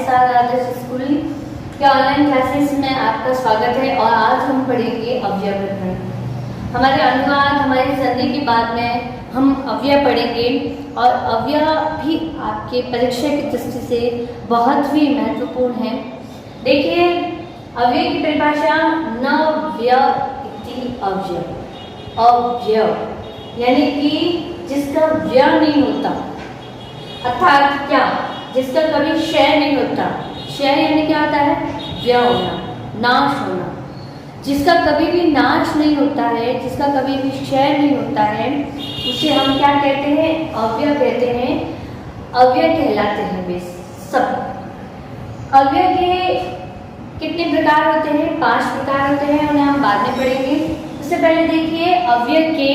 SR आदर्श school के online classes में आपका स्वागत है। और आज हम पढ़ेंगे अव्यय प्रकरण। हमारे अनुवाद, हमारी संधि के बाद में हम अव्यय पढ़ेंगे और अव्यय भी आपके परीक्षा की दृष्टि से बहुत ही महत्वपूर्ण है। देखिए, अव्यय की परिभाषा न व्यय इति अव्यय। अव्यय यानी कि जिसका व्यय नहीं होता, अर्थात क्या, जिसका कभी क्षय नहीं होता। क्षय यानी क्या होता है? व्यय होना, नाश होना। जिसका कभी भी नाश नहीं होता है, जिसका कभी भी क्षय नहीं होता है, उसे हम क्या कहते हैं? अव्यय कहते हैं। अव्यय कहलाते हैं वे सब। अव्यय के कितने प्रकार होते हैं? 5 प्रकार होते हैं, उन्हें हम बाद में पढ़ेंगे। उससे पहले देखिए अव्यय के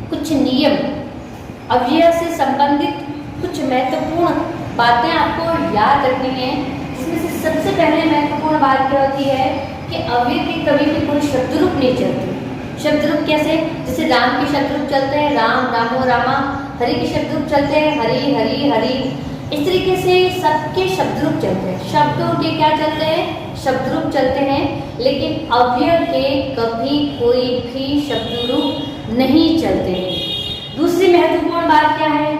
कुछ नियम। अव्यय से संबंधित कुछ महत्वपूर्ण बातें आपको याद रखनी है। इसमें से सबसे पहले महत्वपूर्ण बात क्या होती है कि अव्यय के कभी भी कोई शब्द रूप नहीं चलते। शब्द रूप कैसे? जैसे राम के शब्द रूप चलते हैं राम, रामो, रामा। हरि के शब्द रूप चलते हैं हरि, हरि, हरि। इस तरीके से सबके शब्द रूप चलते हैं। शब्दों के क्या चलते हैं? शब्द रूप चलते हैं। लेकिन अव्यय के कभी कोई भी शब्द रूप नहीं चलते हैं। दूसरी महत्वपूर्ण बात क्या है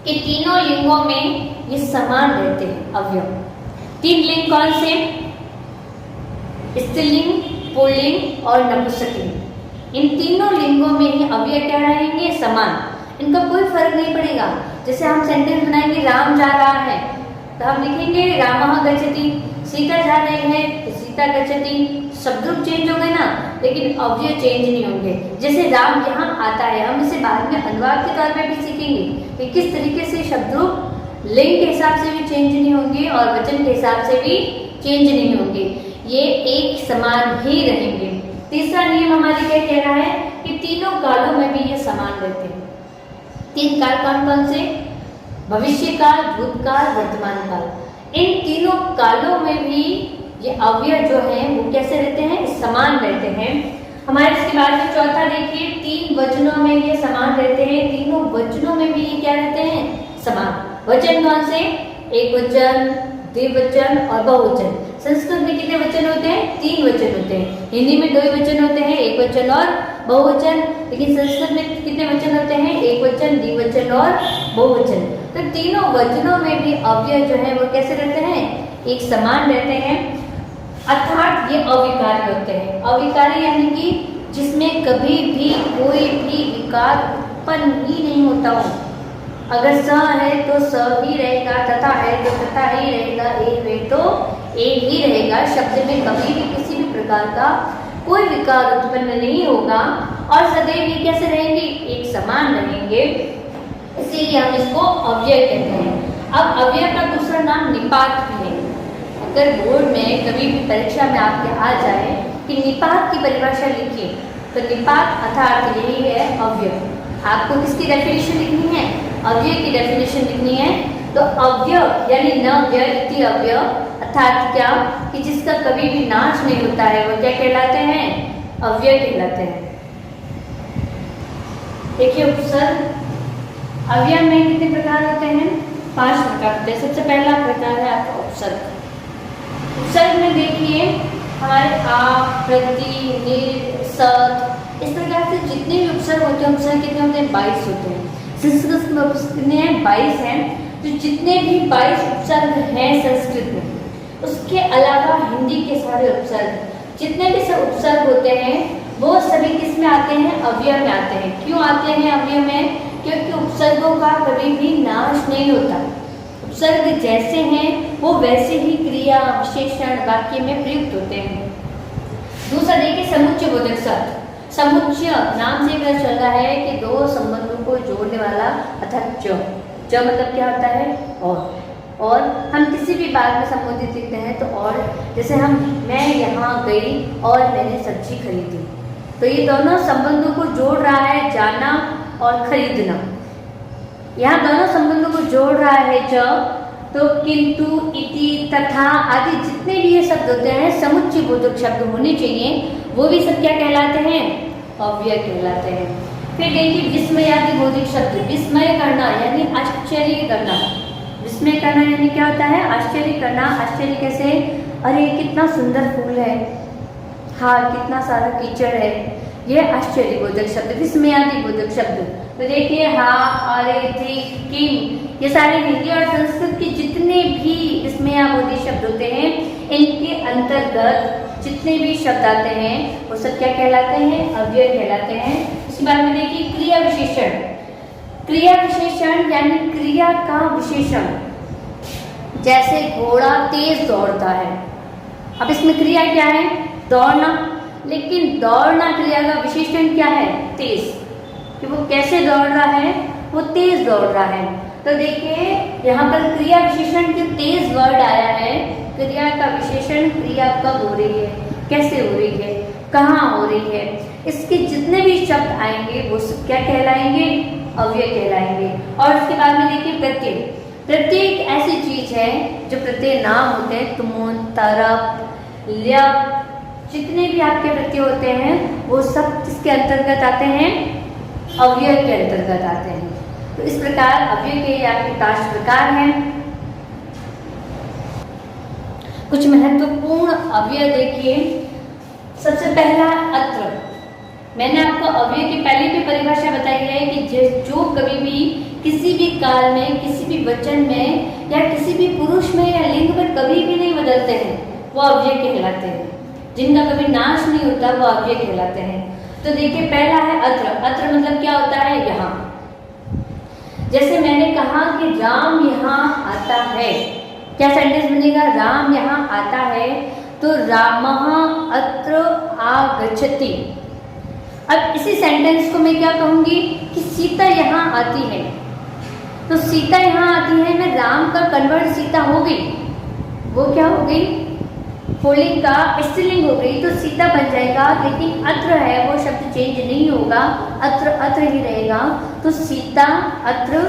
कि तीनों लिंगों में ये समान रहते हैं अव्यय। 3 लिंग कौन से? स्त्रीलिंग, पुल्लिंग और नपुंसकलिंग। इन तीनों लिंगों में ही अव्यय क्या रहेंगे? समान। इनका कोई फर्क नहीं पड़ेगा। जैसे हम सेंटेंस बनाएंगे राम जा रहा है तो हम लिखेंगे रामः गच्छति। सीता जा रही है तो सीता गच्छति। शब्द रूप चेंज हो गए ना, लेकिन अव्यय चेंज नहीं होंगे। जैसे राम यहाँ आता है, हम इसे बाद में अनुवाद के तौर पे भी सीखेंगे कि किस तरीके से शब्द रूप लिंग के हिसाब से भी चेंज नहीं होंगे और वचन के हिसाब से भी चेंज नहीं होंगे। ये एक समान ही रहेंगे। तीसरा नियम हमारे क्या कह रहा है कि तीनों कालों में भी ये समान रहते हैं। 3 काल कौन कौन से? भविष्य काल, भूतकाल, वर्तमान काल। इन तीनों कालों में भी ये अव्यय जो हैं वो कैसे रहते हैं? समान रहते हैं। हमारे इसके बाद में चौथा देखिए, 3 वचनों में ये समान रहते हैं। तीनों वचनों में भी ये क्या रहते हैं? समान। वचन कौन से? एक वचन, द्विवचन और बहुवचन। संस्कृत में कितने वचन होते हैं? 3 वचन होते हैं। हिंदी में 2 वचन होते हैं, एक वचन और बहुवचन। लेकिन संस्कृत में कितने वचन होते हैं? एक वचन, द्विवचन और बहुवचन। तो तीनों वचनों में भी अव्यय जो है वो कैसे रहते हैं? एक समान रहते हैं। अर्थात ये अविकारी होते हैं। अविकारी यानी कि जिसमें कभी भी कोई भी विकार उत्पन्न ही नहीं होता हो। अगर स है तो स ही रहेगा, तथा है तो तथा ही रहेगा, ए है तो ए ही रहेगा। शब्द में कभी भी किसी भी प्रकार का कोई विकार उत्पन्न नहीं होगा और सदैव ये कैसे रहेंगे? एक समान रहेंगे। इसीलिए हम इसको अव्यय कहते हैं। अब अव्यय का दूसरा नाम निपात भी है। अगर बोर्ड में कभी भी परीक्षा में आपके आ जाए कि निपात की परिभाषा लिखिए तो निपात अर्थात यही है अव्यय। आपको किसकी डेफिनेशन लिखनी है? अव्यय की डेफिनेशन लिखनी है। तो अव्यय यानी न व्यय इति अव्यय, अर्थात क्या कि जिसका कभी भी नाश नहीं होता है वो क्या कहलाते हैं? अव्यय कहलाते हैं। देखिए उपसर्ग। अव्यय में कितने प्रकार होते हैं? 5 प्रकार होते हैं। सबसे पहला प्रकार है आपका उपसर्ग। उपसर्ग में देखिए हमारे आ, प्रति, निर, सत, इस प्रकार से जितने भी उपसर्ग होते हैं, उपसर्ग कितने होते हैं? 22 होते हैं। संस्कृत में कितने हैं? 22 हैं। तो जितने भी 22 उपसर्ग हैं संस्कृत में, उसके अलावा हिंदी के सारे उपसर्ग, जितने भी सब उपसर्ग होते हैं वो सभी किस में आते हैं? अव्यय में आते हैं। क्यों आते हैं अव्यय में? क्योंकि उपसर्गों का कभी भी नाश नहीं होता। उपसर्ग जैसे हैं वो वैसे ही क्रिया, विशेषण, वाक्य में प्रयुक्त होते हैं। दूसरा देखिए समुच्चय बोधक शब्द। समुच्चय नाम से पता चल रहा है कि 2 संबंधों को जोड़ने वाला, अर्थात च मतलब क्या होता है? और हम किसी भी बात में संबोधित लिखते हैं तो और, जैसे हम मैं यहाँ गई और मैंने सब्जी खरीदी, तो ये दोनों संबंधों को जोड़ रहा है, जाना और खरीदना। यहाँ दोनों संबंधों को जोड़ रहा है च। तो किंतु, इति, तथा आदि जितने भी ये शब्द होते हैं समुच्चय बोधक शब्द होने चाहिए, वो भी सब क्या कहलाते हैं? अव्यय कहलाते हैं। फिर देखिए विस्मयादि बोधक शब्द। विस्मय करना यानी आश्चर्य करना। विस्मय करना यानी क्या होता है? आश्चर्य करना। आश्चर्य कैसे? अरे कितना सुंदर फूल है, हाँ कितना सारा कीचड़ है, ये आश्चर्यबोधक शब्द, विस्मयादिबोधक शब्द। तो देखिए हाँ, अरे, थी, किम, ये सारे हिंदी और संस्कृत के जितने भी विस्मयाबोधी शब्द होते हैं, इनके अंतर्गत जितने भी शब्द आते हैं वो सब क्या कहलाते हैं? अव्यय कहलाते हैं। इसके बाद में देखिए क्रिया विशेषण। क्रिया विशेषण यानी क्रिया का विशेषण, जैसे घोड़ा तेज दौड़ता है। अब इसमें क्रिया क्या है? दौड़ना, लेकिन दौड़ना क्रिया का विशेषण क्या है? तेज, कि वो कैसे दौड़ रहा है? वो तेज दौड़ रहा है। तो देखिए यहाँ पर क्रिया विशेषण जो तेज वर्ड आया है, क्रिया का विशेषण क्रिया कब हो रही है, कैसे हो रही है, कहाँ हो रही है, इसके जितने भी शब्द आएंगे वो सब क्या कहलाएंगे? अव्यय कहलाएंगे। और उसके बाद में देखिए प्रत्यय। प्रत्यय एक ऐसी चीज है जो प्रत्यय नाम होते हैं, तुम, तरप, ल्यप, जितने भी आपके प्रत्यय होते हैं वो सब किसके अंतर्गत आते हैं? अव्यय के अंतर्गत आते हैं। तो इस प्रकार अव्यय के आपके 5 प्रकार हैं। कुछ महत्वपूर्ण अव्यय देखिए। सबसे पहला अत्र। मैंने आपको अव्यय की पहले भी परिभाषा बताई है कि जो कभी भी किसी भी काल में, किसी भी वचन में या किसी भी पुरुष में या लिंग में कभी भी नहीं बदलते हैं, वो अव्यय कहलाते हैं। जिनका कभी नाश नहीं होता वो अव्यय कहलाते हैं। तो देखिए पहला है अत्र। अत्र मतलब क्या होता है? यहाँ। जैसे मैंने कहा कि राम यहाँ आता है, क्या सेंटेंस बनेगा? राम यहाँ आता है, तो रामः अत्र आगच्छति। अब इसी सेंटेंस को मैं क्या कहूंगी कि सीता यहाँ आती है। तो सीता यहाँ आती है में राम का कन्वर्ट सीता हो गई, वो क्या हो गई? पुल्लिंग का स्त्रीलिंग हो गई, तो सीता बन जाएगा। लेकिन अत्र है वो शब्द चेंज नहीं होगा, अत्र अत्र ही रहेगा। तो सीता अत्र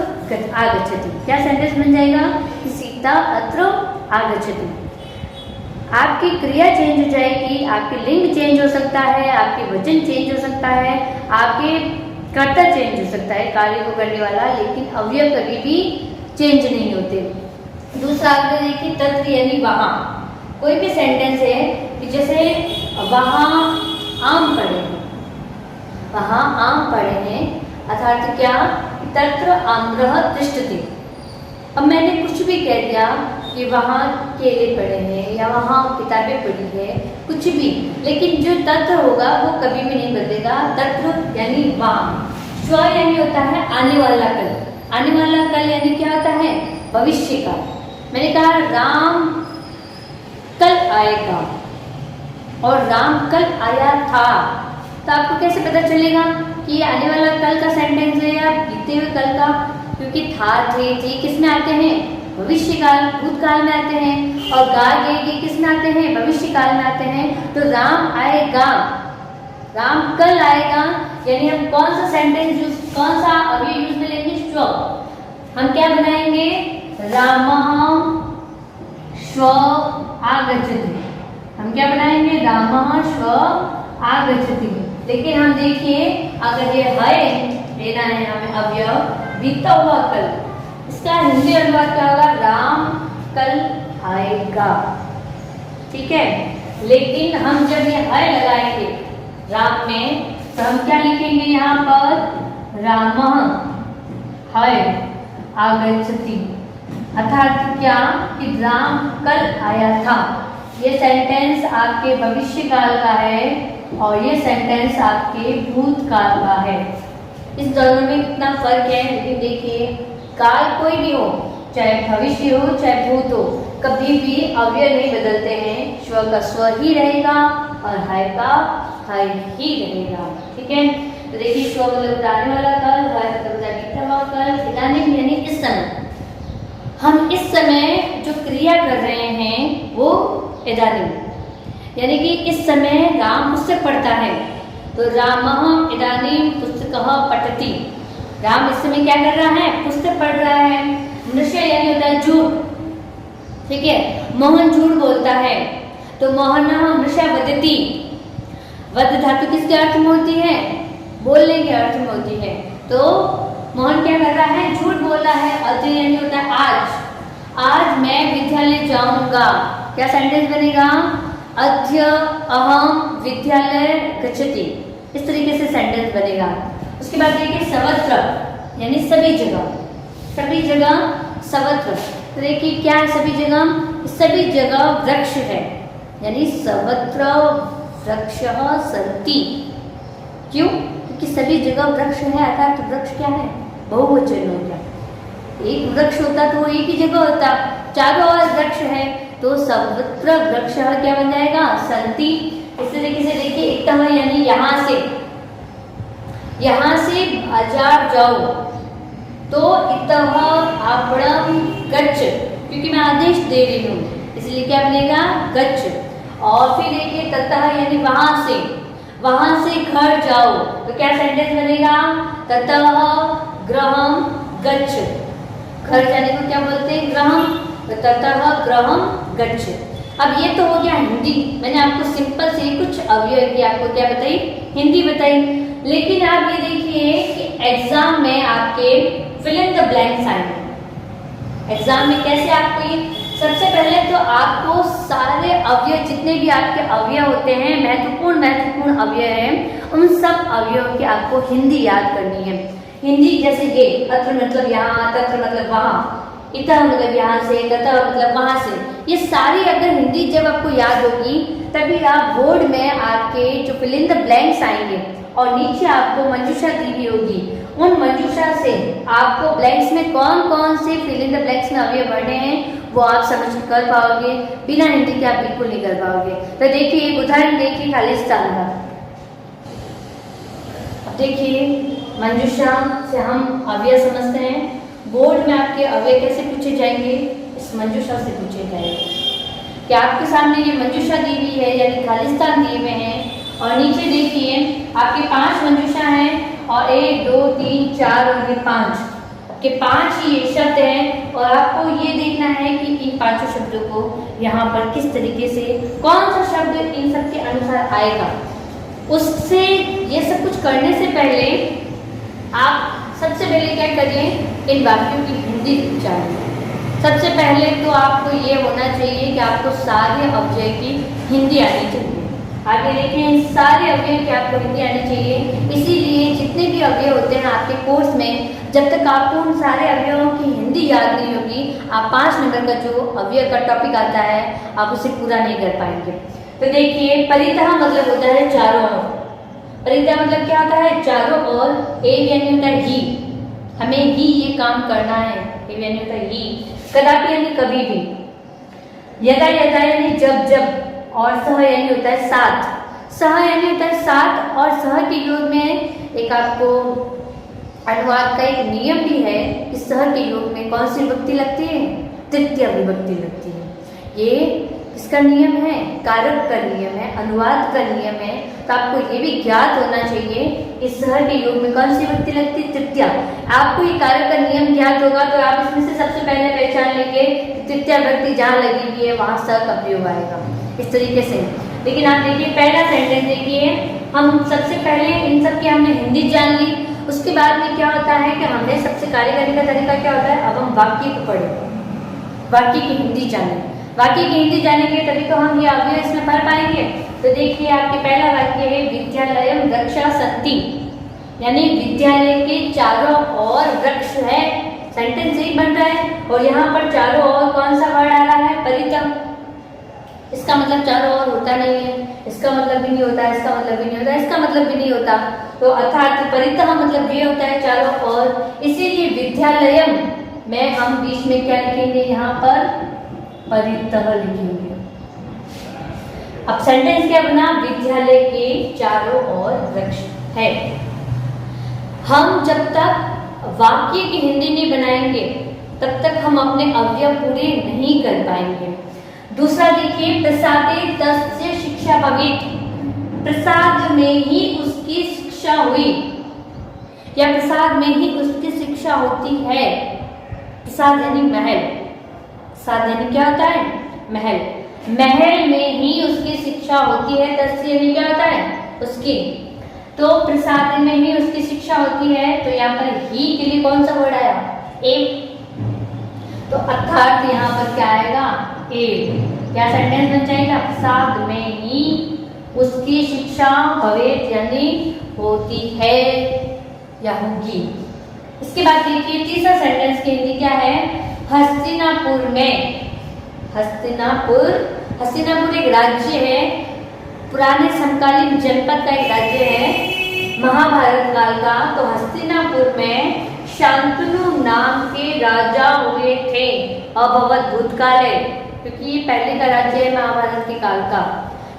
आगच्छति, क्या सेंटेंस बन जाएगा कि सीता अत्र आगच्छति। आपकी क्रिया चेंज हो जाएगी, आपकी लिंग चेंज हो सकता है, आपके वचन चेंज हो सकता है, आपके कर्ता चेंज हो सकता है, कार्य को करने वाला, लेकिन अवयव कभी भी चेंज नहीं होते। दूसरा आपने देखिए तत्र यानी वहाँ। कोई भी सेंटेंस है कि जैसे वहाँ आम पड़े हैं, वहाँ आम पड़े हैं, अर्थात क्या? तत्र आम्रः तिष्ठति। अब मैंने कुछ भी कह दिया कि वहाँ केले पड़े हैं या वहाँ किताबें पड़ी है, कुछ भी, लेकिन जो तत्र होगा वो कभी भी नहीं बदलेगा। तत्र यानी वहाँ। स्व यानी होता है आने वाला कल। आने वाला कल यानी क्या होता है? भविष्य का। मैंने कहा राम कल आएगा और राम कल आया था, तो आपको कैसे पता चलेगा कि ये आने वाला कल का सेंटेंस है या बीते हुए कल का? क्योंकि था, थे किस में आते हैं? भविष्य काल, भूतकाल में आते हैं। और गा ये किस में आते हैं? भविष्य काल में आते हैं। तो राम आएगा, राम कल आएगा, यानी हम कौन सा सेंटेंस यूज, कौन सा अभी यूज में लेंगे? श्व। हम क्या बनाएंगे? रामः श्व आगच्छति। हम क्या बनाएंगे? रामः श्व आगच्छति। लेकिन हम देखिए अगर ये है लेना है हमें अवयव बीता हुआ कल, इसका हिंदी अनुवाद क्या होगा? राम कल आएगा। ठीक है, लेकिन हम जब ये है लगाएंगे राम में तो हम क्या लिखेंगे यहाँ पर? रामः है आगच्छति। अर्थात क्या कि राम कल आया था। ये सेंटेंस आपके भविष्य काल का है और ये सेंटेंस आपके भूतकाल का है। इस दोनों में कितना फर्क है, लेकिन देखिए काल कोई भी हो, चाहे भविष्य हो चाहे भूत हो, कभी भी अव्यय नहीं बदलते हैं। स्व का स्व ही रहेगा और है का है ही रहेगा। ठीक है, तो देखिए स्व मतलब आने वाला कल, है मतलब बीता हुआ कल, इदानीम यानी इस समय। हम इस समय जो क्रिया कर रहे हैं वो इदानीम, यानी कि इस समय राम पुस्तक पढ़ता है, तो रामः इदानीम पुस्तकः पठति। राम इस समय क्या कर रहा है? पुस्तक पढ़ रहा है। नृशय यानी होता है झूठ। ठीक है, मोहन झूठ बोलता है, तो मोहनः नृशय वदति। वद धातु किसके अर्थ में होती है? बोलने के अर्थ में होती है। तो मोहन क्या कर रहा है? झूठ बोल रहा है। अद्य यानी होता है आज। आज मैं विद्यालय जाऊंगा। क्या सेंटेंस बनेगा? अद्य अहम विद्यालय गच्छति। इस तरीके से सेंटेंस बनेगा। उसके बाद देखिए सर्वत्र यानी सभी जगह, सभी जगह सर्वत्र। तो देखिए क्या है सभी जगह? सभी जगह वृक्ष है, यानी सर्वत्र वृक्षः सन्ति। क्यों? क्योंकि सभी जगह वृक्ष है, अर्थात वृक्ष क्या है? बहुवचन हो गया। एक वृक्ष होता तो वो एक ही जगह होता, चारों ओर वृक्ष है तो सर्वत्र वृक्षः क्या बन जाएगा? सन्ति। इस तरीके से देखिए इतः यानी यहाँ से बाजार जाओ तो इतः आपणम गच्छ, क्योंकि मैं आदेश दे रही हूँ इसलिए क्या बनेगा? गच्छ। और फिर देखिए ततः यानी वहां से घर जाओ तो क्या सेंटेंस बनेगा? ततः गृहम गच्छ। घर जाने को क्या बोलते हैं? गृहम। तो ततः गृहम गच्छ। अब ये तो हो गया हिंदी। मैंने आपको सिंपल से कुछ अव्यय की आपको क्या बताई? हिंदी बताई। लेकिन आप ये देखिए कि एग्जाम में आपके फिल इन द ब्लैंक्स आएंगे। एग्जाम में कैसे आपको ये, सबसे पहले तो आपको सारे अवयव, जितने भी आपके अवयव होते हैं, महत्वपूर्ण अवयव हैं, उन सब अवयवों की आपको हिंदी याद करनी है। हिंदी जैसे ये अत्र मतलब यहाँ, तत्र मतलब वहाँ, इतः मतलब यहाँ से, ततः मतलब वहाँ से, ये सारी अगर हिंदी जब आपको याद होगी तभी आप बोर्ड में आपके जो फिल इन द ब्लैंक्स आएंगे और नीचे आपको मंजूषा दी हुई होगी, उन मंजूषा से आपको ब्लैंक्स में कौन कौन से फिल इन द ब्लैंक्स में अवयव भरने हैं वो आप समझ कर पाओगे। बिना हिंदी के आप बिल्कुल नहीं कर पाओगे। तो देखिए एक उदाहरण देखिए खालिस्तान का। देखिए मंजूषा से हम अवयव समझते हैं। बोर्ड में आपके अवयव कैसे पूछे जाएंगे? इस मंजूषा से पूछे जाएंगे कि आपके सामने ये मंजूषा दी हुई है यानी खालिस्तान दिए हुए हैं और नीचे देखिए आपके 5 मंजूषा हैं और 1 2 3 4 और ये 5 के 5 ही ये शब्द हैं और आपको ये देखना है कि इन 5 शब्दों को यहाँ पर किस तरीके से कौन सा शब्द इन सब के अनुसार आएगा। उससे ये सब कुछ करने से पहले आप सबसे पहले क्या करिए? इन वाक्यों की हिंदी जानिए। सबसे पहले तो आपको ये होना चाहिए कि आपको सारे अव्यय की हिंदी आनी चाहिए। आगे देखें सारे अवयव की आपको हिंदी आनी चाहिए। इसीलिए जितने भी अवयव होते हैं आपके कोर्स में, जब तक आपको उन सारे अवयवों की हिंदी याद नहीं होगी, आप 5 नंबर का जो अवयव का टॉपिक आता है आप उसे पूरा नहीं कर पाएंगे। तो देखिए परितः मतलब होता है चारों ओर। परितः मतलब क्या होता है? चारों ओर। ए यानी होता है ही, हमें ही ये काम करना है। ए यानी होता है ही। कदापि यानी कभी भी। यदा यदा यानी जब जब। और सह यानी होता है साथ। सह यानी होता है साथ और सह के योग में एक आपको अनुवाद का एक नियम भी है कि सह के योग में कौन सी विभक्ति लगती है? तृतीय विभक्ति लगती है। ये इसका नियम है, कारक का नियम है, अनुवाद का नियम है। तो आपको ये भी ज्ञात होना चाहिए कि सह के योग में कौन सी विभक्ति लगती है? तृतीय। आपको ये कारक का नियम ज्ञात होगा तो आप इसमें से सबसे पहले पहचान लेंगे कि तृतीय विभक्ति जहाँ लगी हुई है वहाँ सह का प्रयोग आएगा, इस तरीके से। लेकिन आप देखिए पहला सेंटेंस देखिए, हम सबसे पहले इन सब की हमने हिंदी जान ली। उसके बाद में क्या होता है कि हमने सबसे कार्य करने का तरीका क्या होता है? अब हम वाक्य को पढ़े, वाक्य की हिंदी जाने। वाक्य की हिंदी जानेंगे तभी तो हम ये अवयव इसमें पढ़ पाएंगे। तो देखिए आपके पहला वाक्य है विद्यालयम वृक्षा सन्ति, यानी विद्यालय के चारों ओर वृक्ष है। सेंटेंस यही बन रहा है और यहाँ पर चारों ओर कौन सा वर्ड आ रहा है? परितः। इसका मतलब चारों ओर होता नहीं है, इसका मतलब भी नहीं होता, इसका मतलब भी नहीं होता, इसका मतलब भी नहीं होता। तो अर्थात परितः मतलब ये होता है चारों ओर। इसीलिए विद्यालयम में हम बीच में क्या लिखेंगे? यहाँ पर परितः लिखेंगे। अब सेंटेंस क्या बना? विद्यालय के चारों ओर वृक्ष है। हम जब तक वाक्य की हिंदी नहीं बनाएंगे तब तक हम अपने अवयव पूरे नहीं कर पाएंगे। दूसरा देखिए प्रसादे तस्य शिक्षा भवित, प्रसाद में ही उसकी शिक्षा हुई या प्रसाद में ही उसकी शिक्षा होती है। प्रसाद यानी महल, प्रसाद यानी क्या होता है? महल। महल में ही उसकी शिक्षा होती है। तस्य यानी क्या होता है? उसकी। तो प्रसाद में ही उसकी शिक्षा होती है, तो यहाँ पर ही के लिए कौन सा वर्ड आया? ए। तो अर्थात यहाँ पर क्या आएगा, ए। क्या सेंटेंस बन जाएगा, प्रसाद में ही उसकी शिक्षा भवेत यानी होती है या होगी। इसके बाद देखिए तीसरा सेंटेंस की हिंदी क्या है, हस्तिनापुर में। हस्तिनापुर एक राज्य है, पुराने समकालीन जनपद का एक राज्य है महाभारत काल का। तो हस्तिनापुर में शांतनु नाम के राजा हुए थे, अभवत भूतकाल है क्योंकि ये पहले का राज्य है महाभारत के काल का।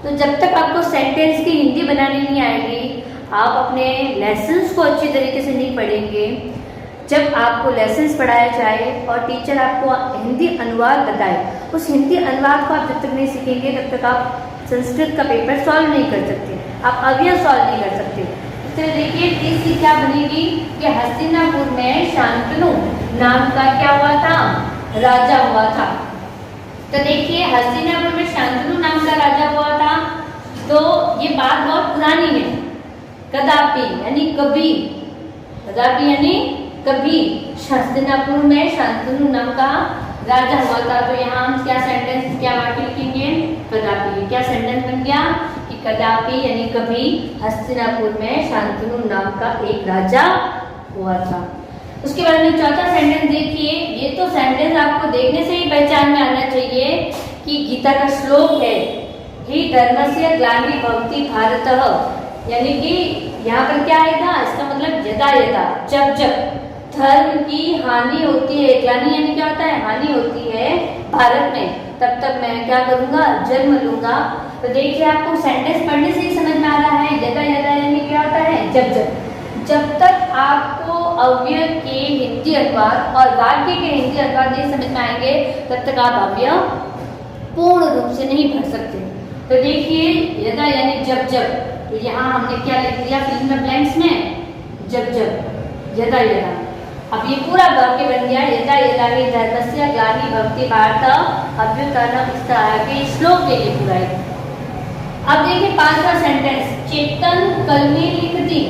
तो जब तक आपको सेंटेंस की हिंदी बनानी नहीं आएगी, आप अपने लेसन्स को अच्छी तरीके से नहीं पढ़ेंगे। जब आपको लेसन्स पढ़ाया जाए और टीचर आपको हिंदी अनुवाद बताए, उस हिंदी अनुवाद को आप जब तक नहीं सीखेंगे तब तक आप संस्कृत का पेपर सॉल्व नहीं कर सकते, आप अवयव सॉल्व नहीं कर सकते। तो देखिए तीसरी क्या बनेगी कि हस्तिनापुर में शांतनु नाम का क्या हुआ था, राजा हुआ था। तो देखिए हस्तिनापुर में शांतनु नाम का राजा हुआ था। तो ये बात बहुत पुरानी है, कदापि यानी कभी, कदापि यानी कभी हस्तिनापुर में शांतनु नाम का राजा हुआ था। तो यहाँ हम क्या सेंटेंस, क्या वाक्य लिखेंगे, कदापि। क्या सेंटेंस बन गया कि कदापि यानी कभी हस्तिनापुर में शांतनु नाम का एक राजा हुआ था। उसके बाद में चौथा सेंटेंस देखिए, ये तो सेंटेंस आपको देखने से ही पहचान में आना चाहिए कि गीता का श्लोक है, ही धर्मस्य ग्लानिर्भवति भारतः, यानी कि यहाँ पर क्या आएगा, इसका मतलब यदा यदा, जब जब धर्म की हानि होती है, ग्लानि यानी क्या होता है, हानि होती है भारत में, तब तक मैं क्या करूंगा, जन्म लूंगा। तो देखिए आपको सेंटेंस पढ़ने से ही समझ में आ रहा है, यदा यदा यानी क्या होता है, जब जब। जब तक आपको अव्यय के हिंदी अनुवाद और वाक्य के हिंदी अनुवाद नहीं समझ में आएंगे, तब तक आप अव्यय पूर्ण रूप से नहीं भर सकते। तो देखिए यदा यानी जब जब, तो यहाँ हमने क्या लिख दिया फिल इन द ब्लैंक्स में, जब जब, यदा यदा। अब ये पूरा वाक्य बन गया, यदा यदा ही धर्मस्य ग्लानिर्भवति भारतः अभ्युत्थानम्, इस तरह के श्लोक के लिए पूरा है। अब देखिए पांचवा सेंटेंस, चेतन कलमी लिखती,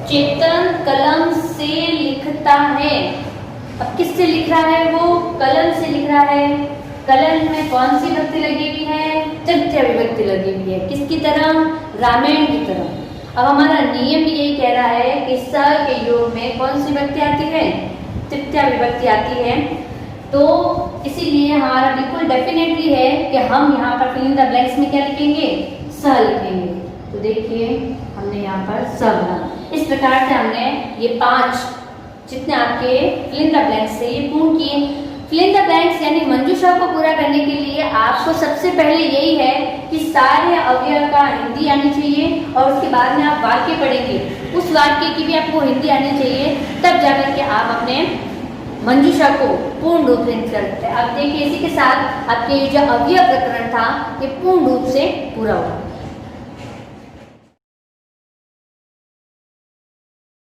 चेतन कलम से लिखता है। अब किससे लिख रहा है वो, कलम से लिख रहा है। कलम में कौन सी विभक्ति लगी हुई है, तृतीया विभक्ति लगी हुई है। किसकी तरह, रामायण की तरह। अब हमारा नियम भी यही कह रहा है कि स के योग में कौन सी विभक्ति आती है, तृतीया विभक्ति आती है। तो इसीलिए हमारा बिल्कुल डेफिनेटली है कि हम यहाँ पर फिल इन द ब्लैंक्स में क्या लिखेंगे, स लिखेंगे। तो देखिए हमने यहाँ पर स बना। इस प्रकार से हमने ये 5 जितने आपके फिल इन द ब्लैंक्स से ये पूर्ण किए। फिल इन द ब्लैंक्स यानी मंजूषा को पूरा करने के लिए आपको सबसे पहले यही है कि सारे अवयव का हिंदी आनी चाहिए और उसके बाद में आप वाक्य पढ़ेंगे, उस वाक्य की भी आपको हिंदी आनी चाहिए, तब जाकर के आप अपने मंजूषा को पूर्ण रूप से कर सकते हैं। अब देखिए इसी के साथ आपके जो अवयव प्रकरण था ये पूर्ण रूप से पूरा हुआ।